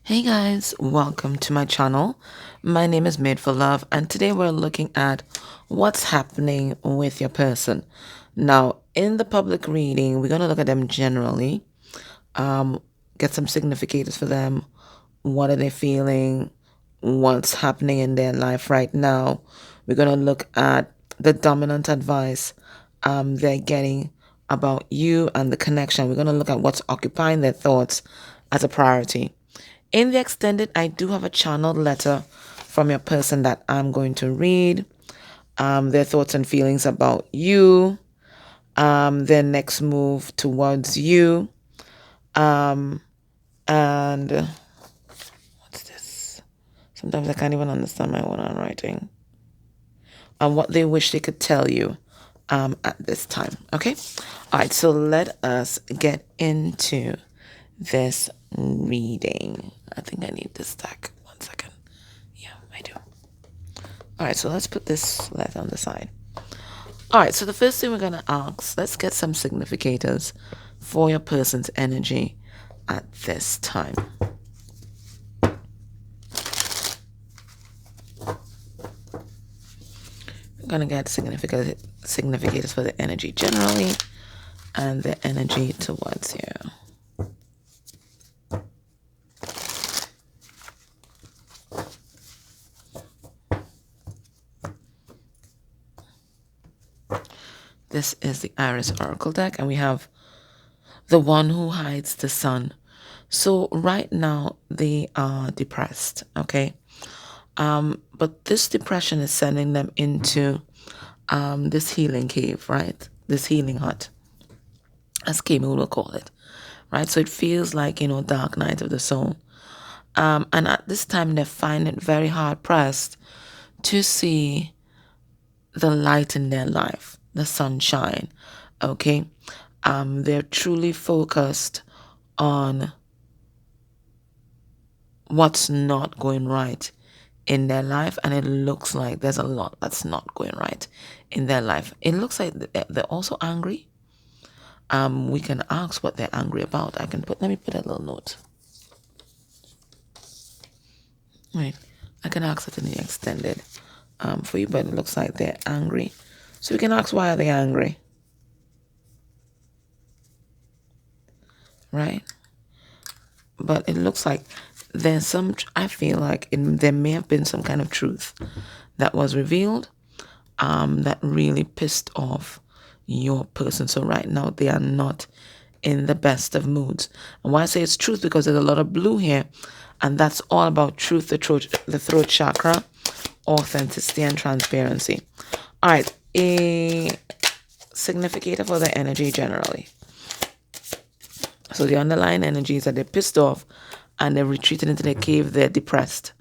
Hey guys, welcome to my channel. My name is Made for Love, and today we're looking at what's happening with your person. Now, in the public reading, we're going to look at them generally, um, get some significators for them. What are they feeling? What's happening in their life right now? We're going to look at the dominant advice they're getting about you and the connection. We're going to look at what's occupying their thoughts as a priority. In the extended, I do have a channeled letter from your person that I'm going to read. Their thoughts and feelings about you, their next move towards you, um, and what's this? Sometimes I can't even understand my own handwriting. And what they wish they could tell you at this time. Okay? All right, so let us get into this reading. I think I need this stack. 1 second. Yeah, I do. All right, so let's put this letter on the side. All right, so the first thing we're going to ask, let's get some significators for your person's energy at this time. We're going to get significators for the energy generally and the energy towards you. This is the Iris Oracle deck, and we have the one who hides the sun. So right now they are depressed, okay? But this depression is sending them into this healing cave, right? This healing hut, as Kemi will call it, right? So it feels like, dark night of the soul. And at this time, they find it very hard pressed to see the light in their life, the sunshine, okay? They're truly focused on what's not going right in their life, and it looks like there's a lot that's not going right in their life. It looks like they're also angry. We can ask what they're angry about. Let me put a little note. Right, I can ask it in the extended for you, but it looks like they're angry. So we can ask, why are they angry? Right? But it looks like there's I feel like there may have been some kind of truth that was revealed that really pissed off your person. So right now they are not in the best of moods. And why I say it's truth, because there's a lot of blue here, and that's all about truth, the throat chakra, authenticity, and transparency. All right, a significator for the energy generally. So the underlying energy is that they're pissed off and they're retreated into their cave. They're depressed.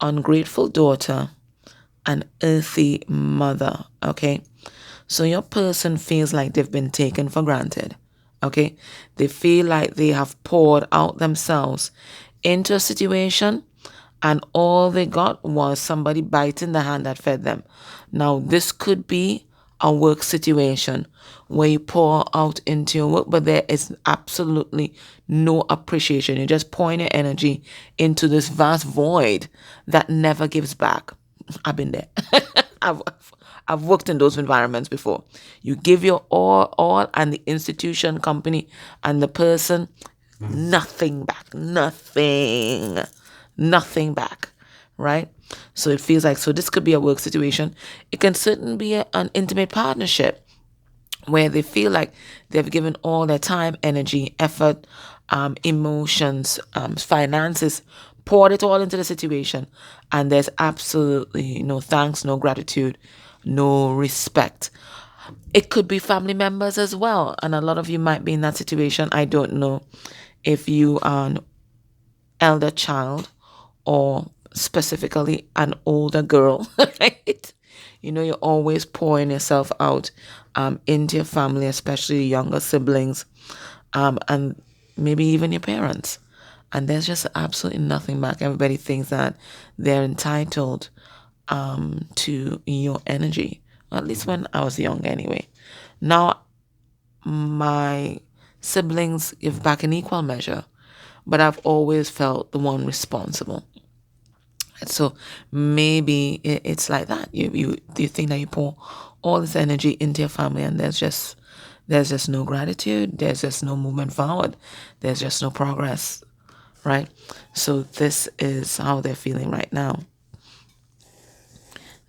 Ungrateful daughter and earthy mother, okay? So your person feels like they've been taken for granted, okay? They feel like they have poured out themselves into a situation and all they got was somebody biting the hand that fed them. Now, this could be a work situation where you pour out into your work, but there is absolutely no appreciation. You're just pouring your energy into this vast void that never gives back. I've been there. I've worked in those environments before. You give your all, and the institution, company, and the person, nothing back. Nothing back, right? So it feels like, so this could be a work situation. It can certainly be an intimate partnership where they feel like they've given all their time, energy, effort, emotions, finances, poured it all into the situation, and there's absolutely no thanks, no gratitude, no respect. It could be family members as well, and a lot of you might be in that situation. I don't know if you are an elder child or specifically an older girl, right? You're always pouring yourself out into your family, especially younger siblings, and maybe even your parents. And there's just absolutely nothing back. Everybody thinks that they're entitled to your energy. Well, at least when I was young anyway. Now, my siblings give back in equal measure. but I've always felt the one responsible. So maybe it's like that. You think that you pour all this energy into your family, and there's just no gratitude. There's just no movement forward. There's just no progress, right? So this is how they're feeling right now.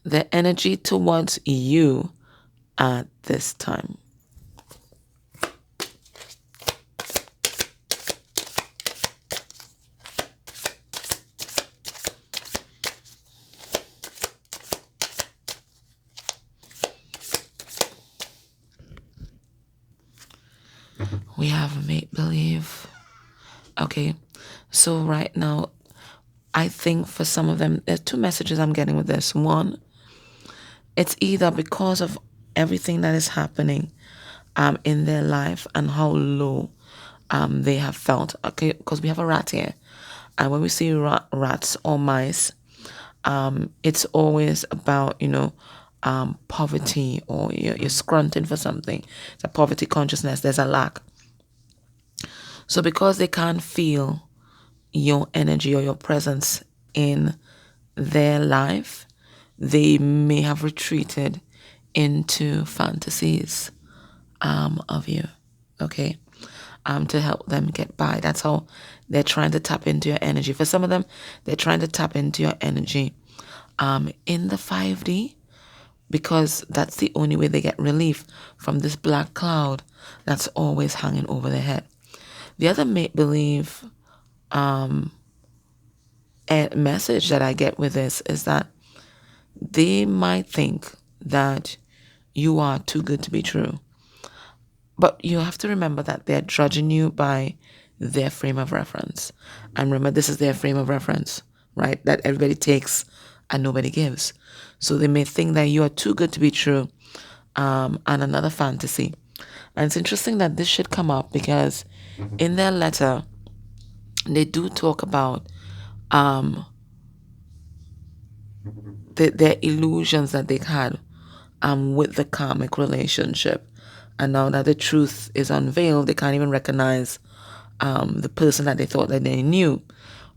The energy towards you at this time. We have make believe. Okay, so right now, I think for some of them, there's two messages I'm getting with this. One, it's either because of everything that is happening in their life and how low they have felt. Okay, because we have a rat here. And when we see rats or mice, it's always about, poverty, or you're scrunting for something. It's a poverty consciousness. There's a lack. So because they can't feel your energy or your presence in their life, they may have retreated into fantasies of you, okay, to help them get by. That's how they're trying to tap into your energy. For some of them, they're trying to tap into your energy in the 5D, because that's the only way they get relief from this black cloud that's always hanging over their head. The other make-believe message that I get with this is that they might think that you are too good to be true. But you have to remember that they're judging you by their frame of reference. And remember, this is their frame of reference, right? That everybody takes and nobody gives. So they may think that you are too good to be true, and another fantasy. And it's interesting that this should come up, because in their letter, they do talk about their illusions that they've had with the karmic relationship. And now that the truth is unveiled, they can't even recognize the person that they thought that they knew,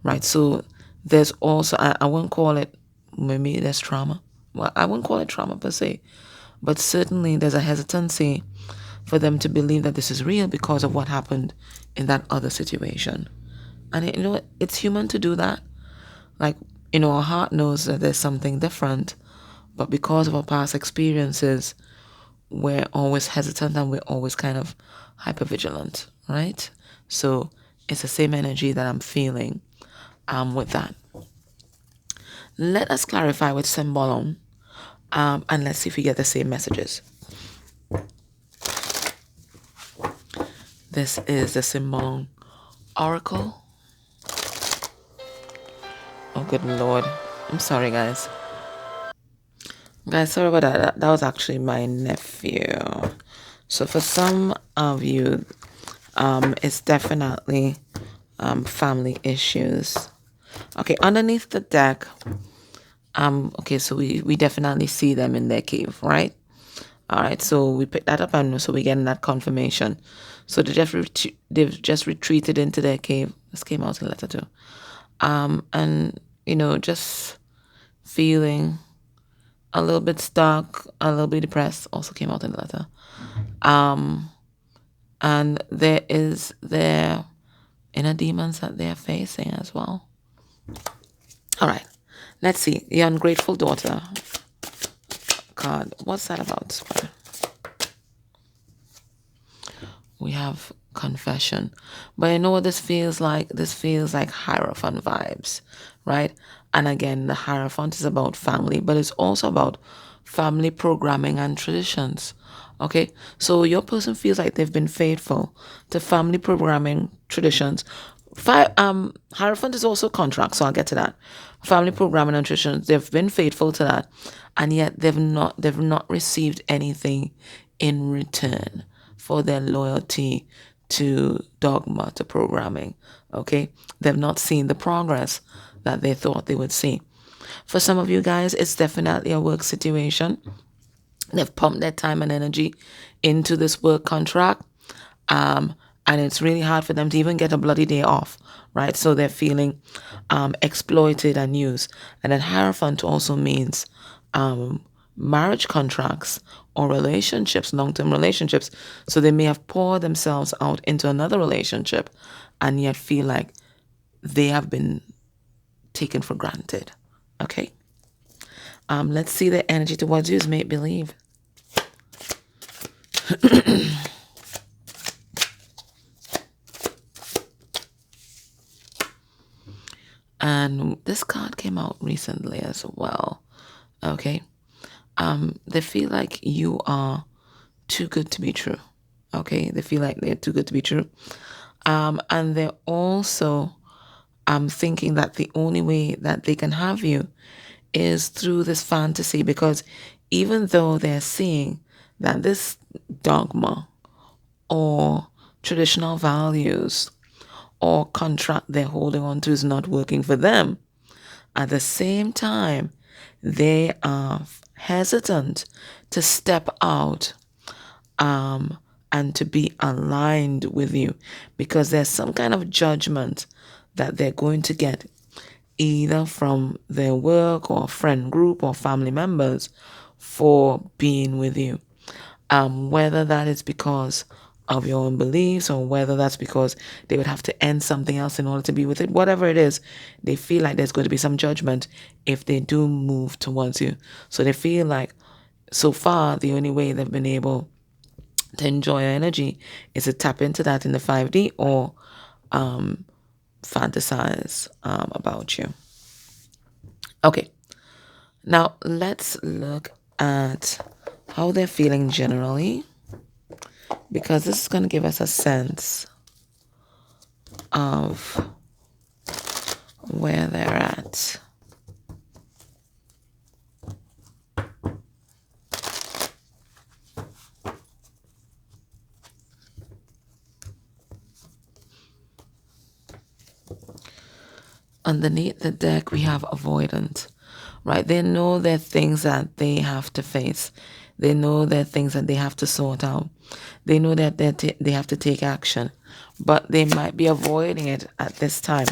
right? So there's also, I won't call it, maybe there's trauma. Well, I won't call it trauma per se, but certainly there's a hesitancy for them to believe that this is real because of what happened in that other situation. And it's human to do that. Like, our heart knows that there's something different, but because of our past experiences, we're always hesitant and we're always kind of hypervigilant, right? So it's the same energy that I'm feeling with that. Let us clarify with Symbolon, and let's see if we get the same messages. This is the Symbolon Oracle. Oh, good Lord. I'm sorry, guys. Guys, sorry about that. That was actually my nephew. So for some of you, it's definitely family issues. Okay, underneath the deck, okay, so we definitely see them in their cave, right? All right, so we pick that up, and so we're getting that confirmation. So they've just retreated into their cave. This came out in letter 2. And, just feeling a little bit stuck, a little bit depressed, also came out in the letter. And there is their inner demons that they're facing as well. All right, let's see. The ungrateful daughter card. What's that about? We have confession. But you know what this feels like? This feels like Hierophant vibes, right? And again, the Hierophant is about family, but it's also about family programming and traditions. Okay, so your person feels like they've been faithful to family programming traditions. Hierophant is also contract, so I'll get to that. Family programming and traditions, they've been faithful to that, and yet they've not received anything in return for their loyalty to dogma, to programming. Okay, they've not seen the progress that they thought they would see. For some of you guys, it's definitely a work situation. They've pumped their time and energy into this work contract, and it's really hard for them to even get a bloody day off, right? So they're feeling exploited and used. And then Hierophant also means marriage contracts or relationships, long-term relationships. So they may have poured themselves out into another relationship and yet feel like they have been taken for granted. Okay. Let's see the energy towards you is make believe. And this card came out recently as well. Okay. They feel like you are too good to be true. Okay. They feel like they're too good to be true. And they're also thinking that the only way that they can have you is through this fantasy, because even though they're seeing that this dogma or traditional values or contract they're holding on to is not working for them, at the same time, they are hesitant to step out and to be aligned with you, because there's some kind of judgment that they're going to get either from their work or friend group or family members for being with you. Whether that is because of your own beliefs or whether that's because they would have to end something else in order to be with it, whatever it is, they feel like there's going to be some judgment if they do move towards you. So they feel like so far the only way they've been able to enjoy your energy is to tap into that in the 5D or fantasize about you. Okay, now let's look at how they're feeling generally, because this is going to give us a sense of where they're at. Underneath the deck, we have avoidant, right? They know there are things that they have to face. They know there are things that they have to sort out. They know that they have to take action, but they might be avoiding it at this time.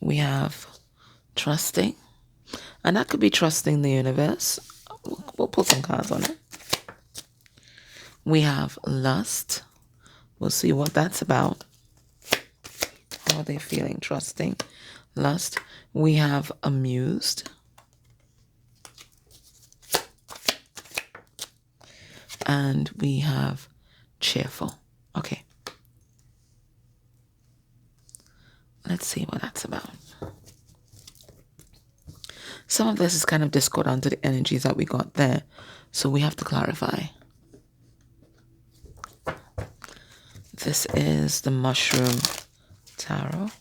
We have trusting, and that could be trusting the universe. We'll put some cards on it. We have lust. We'll see what that's about. How are they feeling? Trusting, lust. We have amused. And we have cheerful. Okay. Let's see what that's about. Some of this is kind of discordant to the energies that we got there, so we have to clarify. This is the Mushroom Tarot.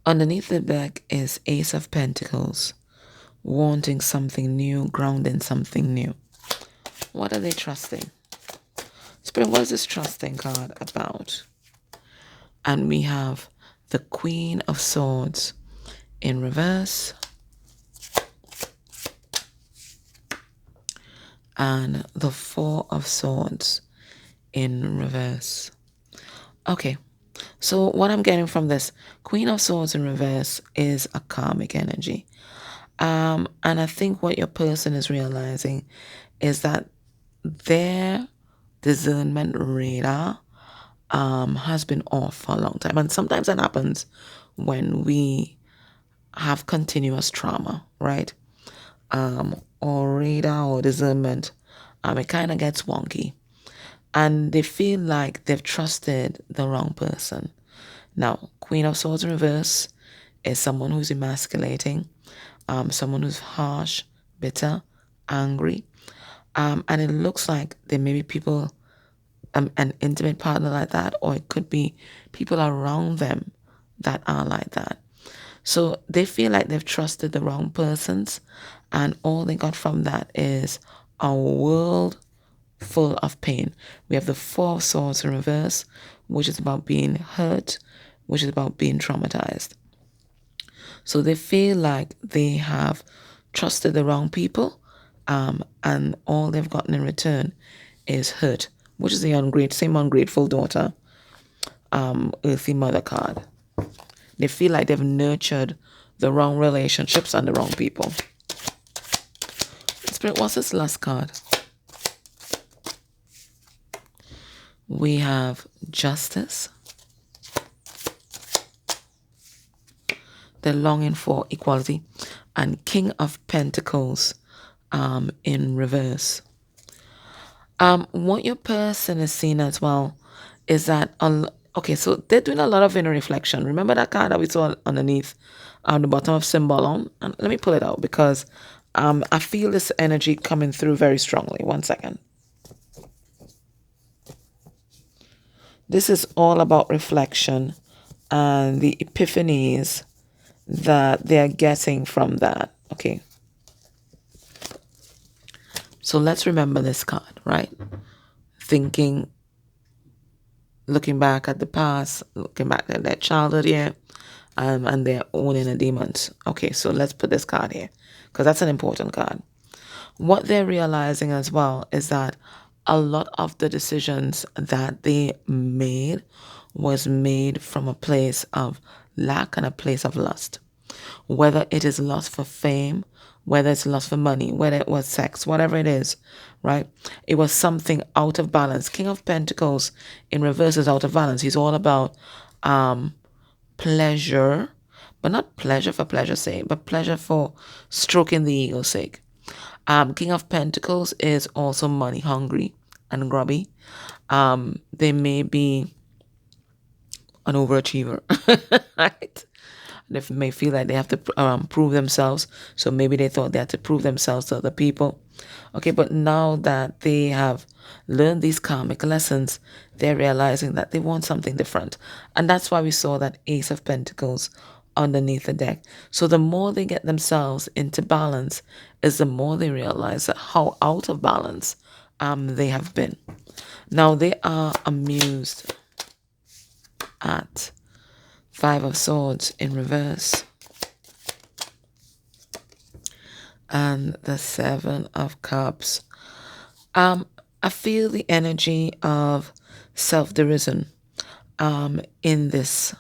Underneath the deck is Ace of Pentacles, wanting something new, grounding something new. What are they trusting? Spirit, what is this trusting card about? And we have the Queen of Swords in reverse. And the Four of Swords in reverse. Okay, so what I'm getting from this, Queen of Swords in reverse is a karmic energy. And I think what your person is realizing is that their discernment radar has been off for a long time. And sometimes that happens when we have continuous trauma, right? Or radar or discernment, it kind of gets wonky. And they feel like they've trusted the wrong person. Now, Queen of Swords in reverse is someone who's emasculating, someone who's harsh, bitter, angry. And it looks like there may be people, an intimate partner like that, or it could be people around them that are like that. So they feel like they've trusted the wrong persons, and all they got from that is a world full of pain. We have the Four of Swords in reverse, which is about being hurt, which is about being traumatized. So they feel like they have trusted the wrong people, and all they've gotten in return is hurt, which is the same ungrateful daughter, earthy mother card. They feel like they've nurtured the wrong relationships and the wrong people. Spirit, what's this last card? We have justice. They're longing for equality. And King of Pentacles in reverse. What your person is seeing as well is that, okay, so they're doing a lot of inner reflection. Remember that card that we saw underneath on the bottom of Symbolon? And let me pull it out because I feel this energy coming through very strongly. One second. This is all about reflection and the epiphanies that they're getting from that. Okay. So let's remember this card, right? Thinking, looking back at the past, looking back at their childhood here, and their own inner demons. Okay, so let's put this card here because that's an important card. What they're realizing as well is that a lot of the decisions that they made was made from a place of lack and a place of lust. Whether it is lust for fame, whether it's lust for money, whether it was sex, whatever it is, right? It was something out of balance. King of Pentacles in reverse is out of balance. He's all about pleasure, but not pleasure for pleasure's sake, but pleasure for stroking the ego's sake. King of Pentacles is also money hungry and grubby. They may be an overachiever, right? They may feel like they have to prove themselves. So maybe they thought they had to prove themselves to other people. Okay, but now that they have learned these karmic lessons, they're realizing that they want something different. And that's why we saw that Ace of Pentacles underneath the deck. So the more they get themselves into balance is the more they realize that how out of balance they have been. Now they are amused at Five of Swords in reverse and the Seven of Cups. I feel the energy of self-derision in this,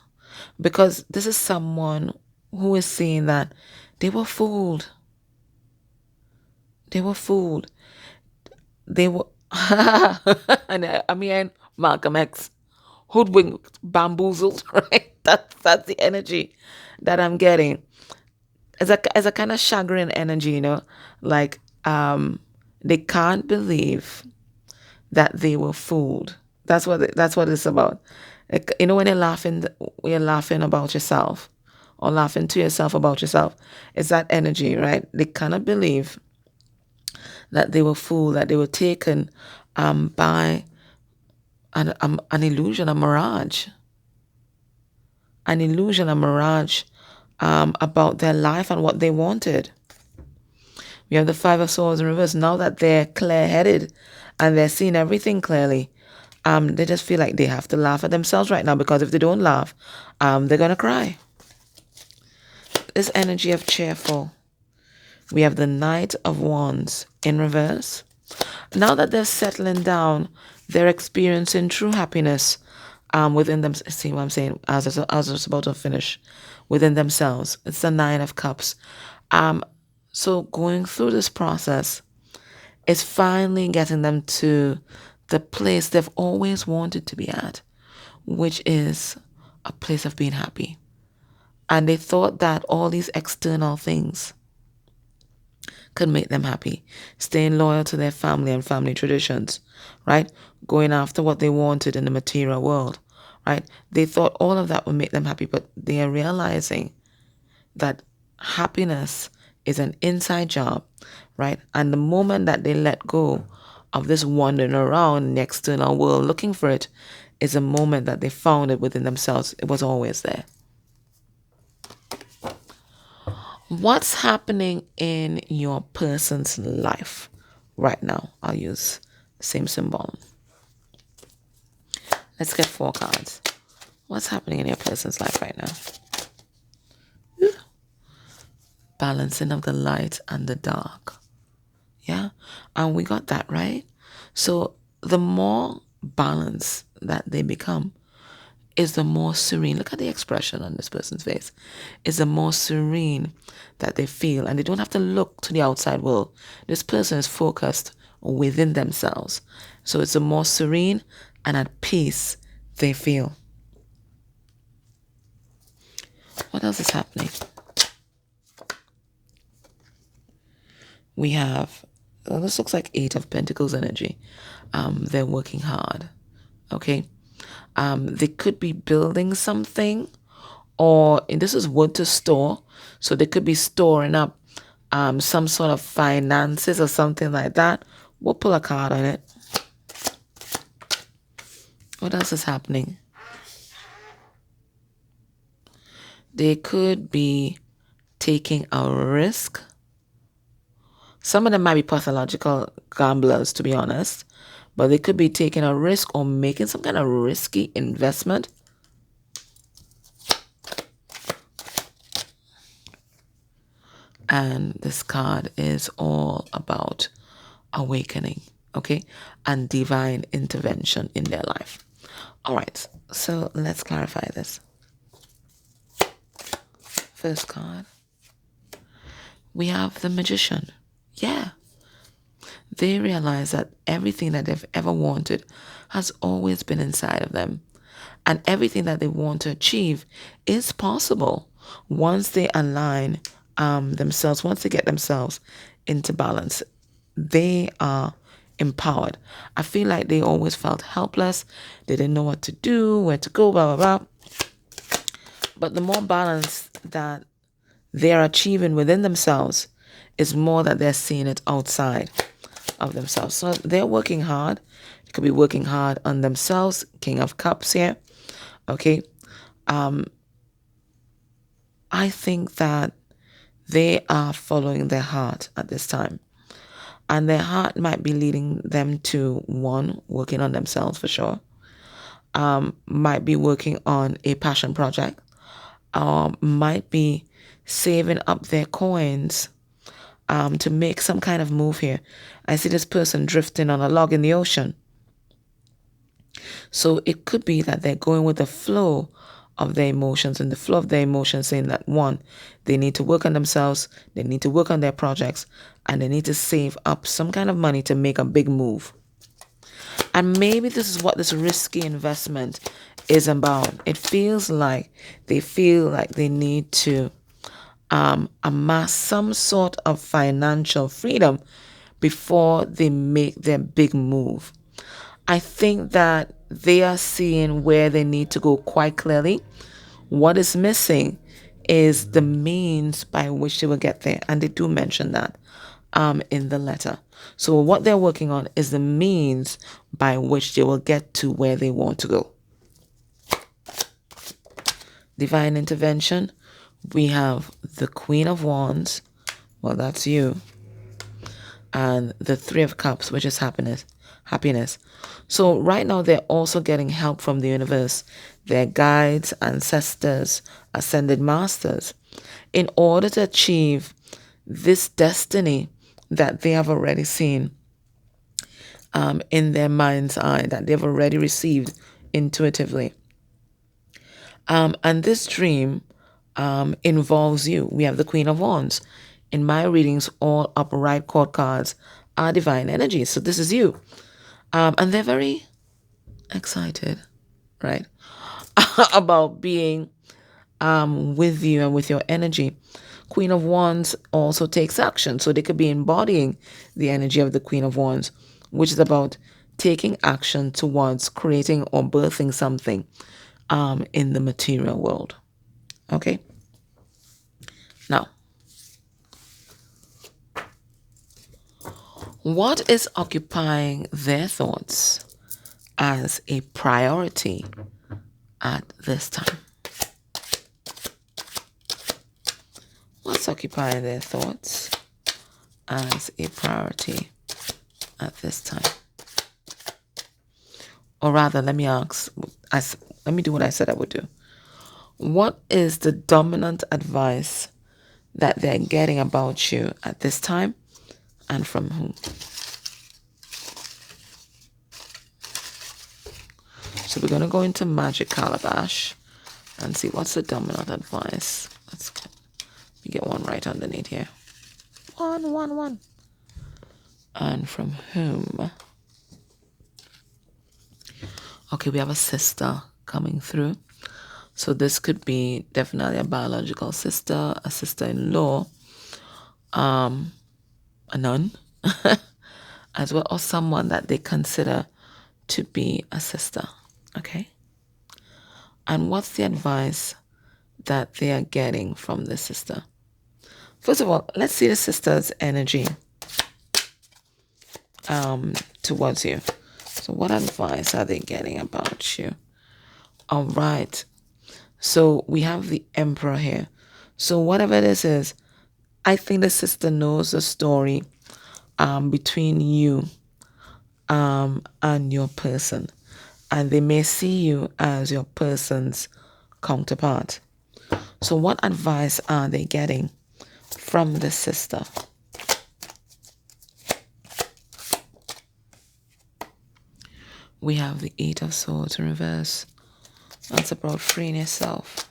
because this is someone who is seeing that they were fooled. They were fooled. They were, and I mean Malcolm X, hoodwinked, bamboozled, right? That's the energy that I'm getting. As a kind of chagrin energy, you know, like they can't believe that they were fooled. That's what it's about. Like, you know, when you're laughing about yourself or laughing to yourself about yourself. It's that energy, right? They cannot believe that they were fooled, that they were taken by an illusion, a mirage. An illusion, a mirage about their life and what they wanted. We have the Five of Swords in reverse. Now that they're clear-headed and they're seeing everything clearly, they just feel like they have to laugh at themselves right now, because if they don't laugh, they're going to cry. This energy of cheerful. We have the Knight of Wands in reverse. Now that they're settling down, they're experiencing true happiness within them. See what I'm saying? As I was about to finish, within themselves. It's the Nine of Cups. So going through this process is finally getting them to the place they've always wanted to be at, which is a place of being happy. And they thought that all these external things could make them happy. Staying loyal to their family and family traditions, right? Going after what they wanted in the material world, right? They thought all of that would make them happy, but they are realizing that happiness is an inside job, right? And the moment that they let go of this wandering around in the external world looking for it, is a moment that they found it within themselves. It was always there. What's happening in your person's life right now? I'll use the same symbol. Let's get 4 cards. What's happening in your person's life right now? Balancing of the light and the dark. Yeah, and we got that right. So the more balanced that they become is the more serene. Look at the expression on this person's face. Is the more serene that they feel, and they don't have to look to the outside world. This person is focused within themselves. So it's the more serene and at peace they feel. What else is happening? We have, well, this looks like Eight of Pentacles energy. They're working hard. Okay. They could be building something, and this is wood to store. So they could be storing up some sort of finances or something like that. We'll pull a card on it. What else is happening? They could be taking a risk. Some of them might be pathological gamblers, to be honest, but they could be taking a risk or making some kind of risky investment. And this card is all about awakening, okay, and divine intervention in their life. All right, so let's clarify this. First card, we have the Magician. Yeah, they realize that everything that they've ever wanted has always been inside of them, and everything that they want to achieve is possible once they align themselves, once they get themselves into balance. They are empowered. I feel like they always felt helpless. They didn't know what to do, where to go, blah, blah, blah. But the more balance that they are achieving within themselves is more that they're seeing it outside of themselves. So they're working hard. They could be working hard on themselves. King of Cups here. Okay. I think that they are following their heart at this time. And their heart might be leading them to, one, working on themselves for sure. Might be working on a passion project. Might be saving up their coins to make some kind of move here. I see this person drifting on a log in the ocean. So it could be that they're going with the flow of their emotions, and the flow of their emotions saying that, one, they need to work on themselves, they need to work on their projects, and they need to save up some kind of money to make a big move. And maybe this is what this risky investment is about. It feels like they feel like they need to amass some sort of financial freedom before they make their big move. I think that they are seeing where they need to go quite clearly. What is missing is the means by which they will get there. And they do mention that in the letter. So what they're working on is the means by which they will get to where they want to go. Divine intervention. We have the Queen of Wands. Well, that's you. And the Three of Cups, which is happiness. So right now they're also getting help from the universe, their guides, ancestors, ascended masters, in order to achieve this destiny that they have already seen in their mind's eye, that they've already received intuitively. And this dream involves you. We have the Queen of Wands. In my readings, all upper right court cards are divine energies. So this is you. And they're very excited, right, about being with you and with your energy. Queen of Wands also takes action. So they could be embodying the energy of the Queen of Wands, which is about taking action towards creating or birthing something in the material world. Okay? Now, what is occupying their thoughts as a priority at this time? What's occupying their thoughts as a priority at this time? Or rather, let me ask, let me do what I said I would do. What is the dominant advice that they're getting about you at this time, and from whom? So we're going to go into Magic Calabash and see what's the dominant advice. Let me get one right underneath here. One. And from whom? Okay, we have a sister coming through. So this could be definitely a biological sister, a sister-in-law, a nun, as well, or someone that they consider to be a sister. Okay? And what's the advice that they are getting from the sister? First of all, let's see the sister's energy towards you. So what advice are they getting about you? All right. So we have the Emperor here. So whatever this is, I think the sister knows the story between you and your person. And they may see you as your person's counterpart. So what advice are they getting from the sister? We have the Eight of Swords in reverse. That's about freeing yourself.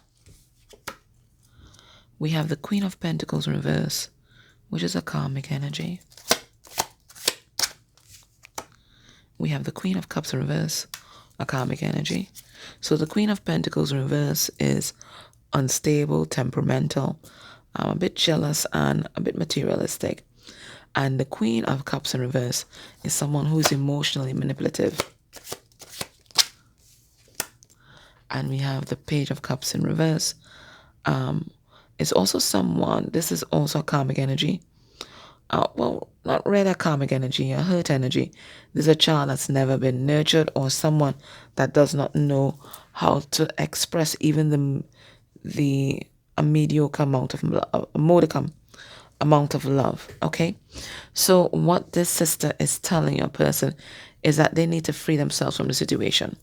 We have the Queen of Pentacles in reverse, which is a karmic energy. We have the Queen of Cups in reverse, a karmic energy. So the Queen of Pentacles in reverse is unstable, temperamental, a bit jealous, and a bit materialistic. And the Queen of Cups in reverse is someone who is emotionally manipulative. And we have the Page of Cups in reverse. It's also someone, this is also a karmic energy. Well, not really a karmic energy, a hurt energy. This is a child that's never been nurtured, or someone that does not know how to express even a mediocre amount of a modicum amount of love. Okay, so what this sister is telling your person is that they need to free themselves from the situation.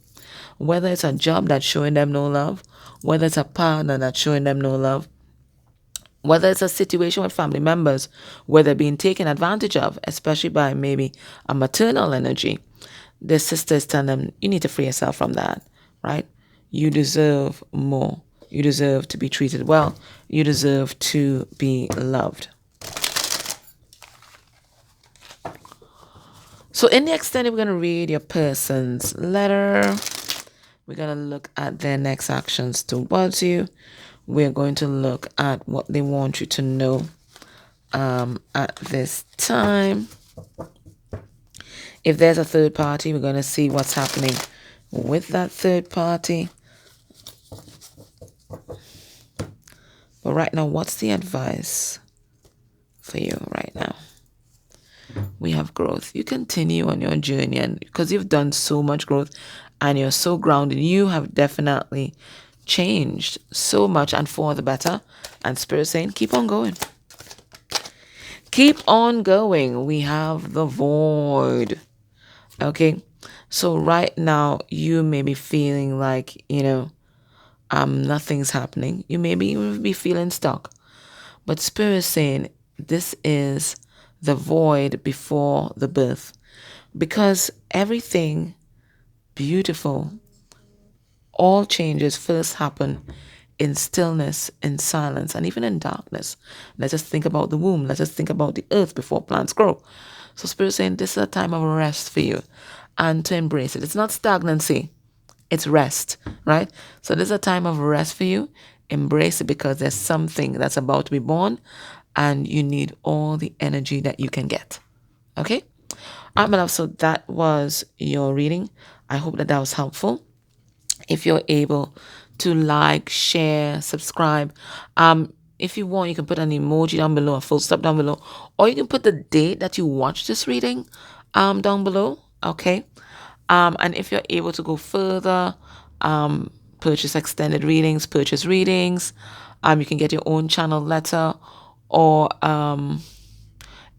Whether it's a job that's showing them no love, whether it's a partner that's showing them no love, whether it's a situation with family members where they're being taken advantage of, especially by maybe a maternal energy, their sister is telling them, you need to free yourself from that, right? You deserve more. You deserve to be treated well. You deserve to be loved. So in the extended, we're going to read your person's letter. We're going to look at their next actions towards you. We're going to look at what they want you to know at this time. If there's a third party, we're going to see what's happening with that third party. But right now, what's the advice for you right now? We have growth. You continue on your journey, and because you've done so much growth and you're so grounded, you have definitely changed so much and for the better. And Spirit saying, keep on going. Keep on going. We have the Void. Okay. So right now you may be feeling like, nothing's happening. You may be feeling stuck. But Spirit is saying this is the void before the birth. Because everything beautiful, all changes first happen in stillness, in silence, and even in darkness. Let's just think about the womb. Let's just think about the earth before plants grow. So Spirit is saying this is a time of rest for you and to embrace it. It's not stagnancy. It's rest, right? So this is a time of rest for you. Embrace it because there's something that's about to be born and you need all the energy that you can get. Okay? All right, my love. So that was your reading. I hope that was helpful. If you're able to like, share, subscribe. If you want, you can put an emoji down below, a full stop down below, or you can put the date that you watched this reading down below. Okay? And if you're able to go further, purchase extended readings, purchase readings, you can get your own channel letter, or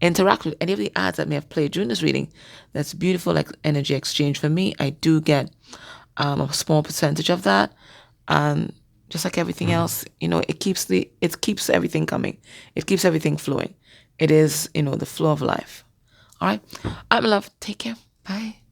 interact with any of the ads that may have played during this reading. That's beautiful, like energy exchange for me. I do get a small percentage of that, and just like everything else, it keeps everything coming. It keeps everything flowing. It is, the flow of life. All right. I'm love. Take care. Bye.